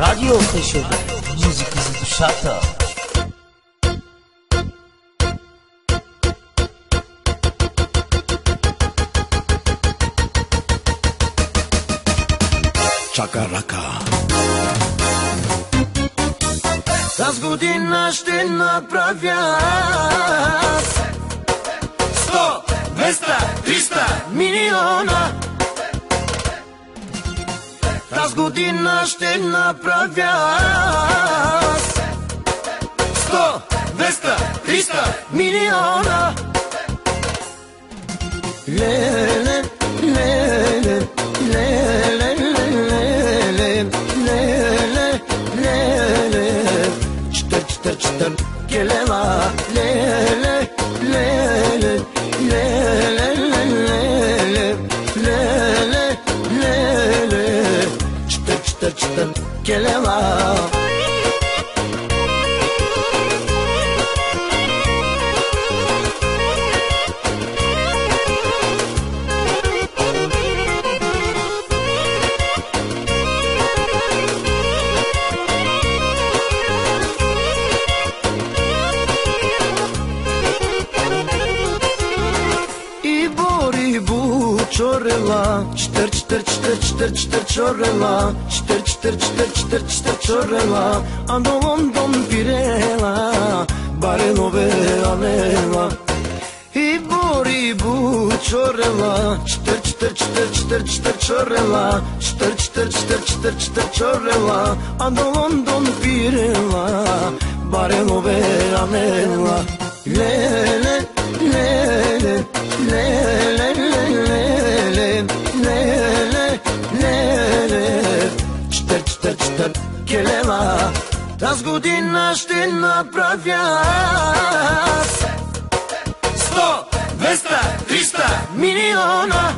Радио Тешево, музика за душата. Чакарака. С година ще направя 100, 200, 300 милиона. Тази година ще направя 100, 200, 300 милиона. Леле, леле, леле, леле, леле, леле, чтър, чтър, чтър, келела, леле, леле, леле, леле, леле, леле, чтър, чтър, чтър, келела. Чорела, чтър, чтър, чтър, чтър, чтър, чорела, чтър, чтър, чтър, чтър, чтър, чорела, а до Лондон пирела, баренове анела. И бу, чорела, чтър, чтър, чтър, чтър, чтър, чорела, чтър, чтър, чтър, чтър, чтър, чорела, а до Лондон пирела, баренове анела. Леле, леле, леле, леле, леле, леле, чтър, чтър, чтър, келела. Тази година ще направя 100, 200, 300 милиона.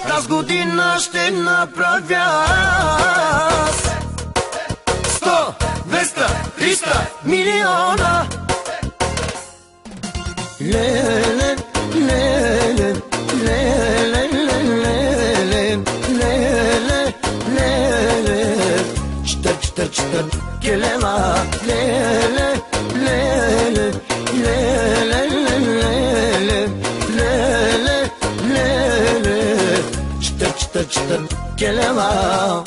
Тази година ще направя 100, 200, 300 милиона. Леле, леле, леле, леле, леле, леле, чтър, чтър, чтър, келела, леле, леле, леле, леле, леле, леле, чтър, чтър, чтър, келела.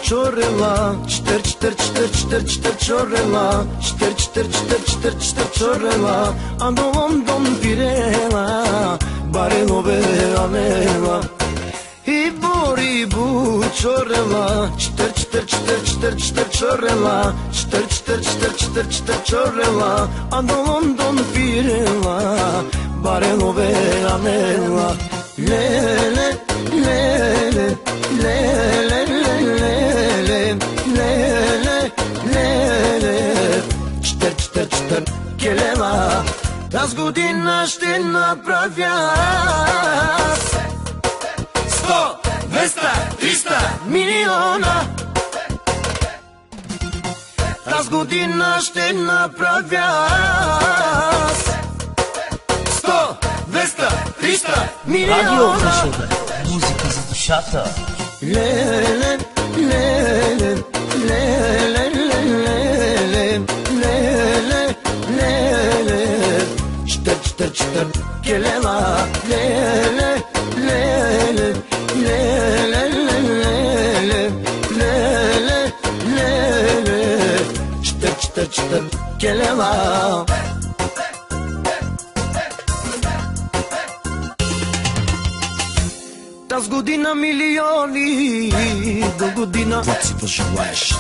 Чорела, чтър, чтър, чтър, чтър, чтър, чорела, чтър, чтър, чтър, чтър, чтър, чорела, а до Лондон пирела, баренове анела. И бу, чорела, чтър, чтър, чтър, чтър, чтър, чорела, чтър, чтър, чтър, чтър, чтър, чорела, а до Лондон пирела, баренове анела. Леле, леле, леле, леле, леле, леле, чтър, чтър, чтър, келела. Тази година ще направя 100, 200, 300 милиона. Тази година ще направя 100, 200, 300 милиона. Радио Тешево, музика за душата. Леле, леле, леле, леле, леле, леле, чтър, чтър, чтър, келела, леле, леле, леле, леле, леле, леле, чтър, чтър, чтър, келела. Тази година милиони, до година Какво си пожелаеш?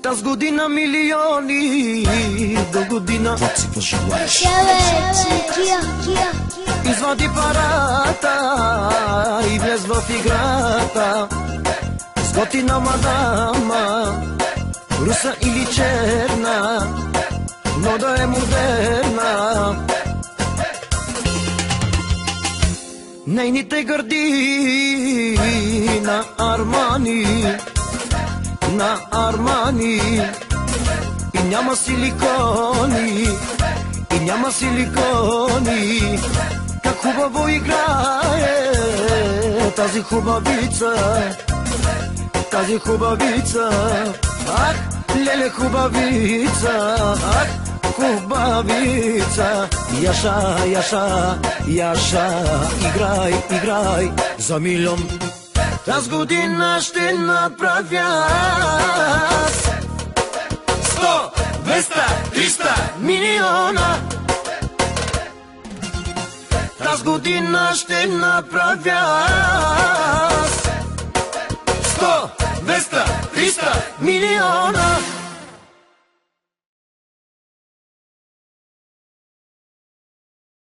Тази година милиони, до година Какво си пожелаеш? извади парата и влез в играта. С готина мадама руса или черна, но да е модерна. Нейните гърди на Армани, на Армани. И няма силикони, и няма силикони. Как хубаво играе тази хубавица, тази хубавица. Ах, леле хубавица, ах, хубавица. Яша, Яша, Яша, играй, играй за милион. Тази година ще направя 100, 200, 300 милиона. Тази година ще направя 100, 200, 300 милиона.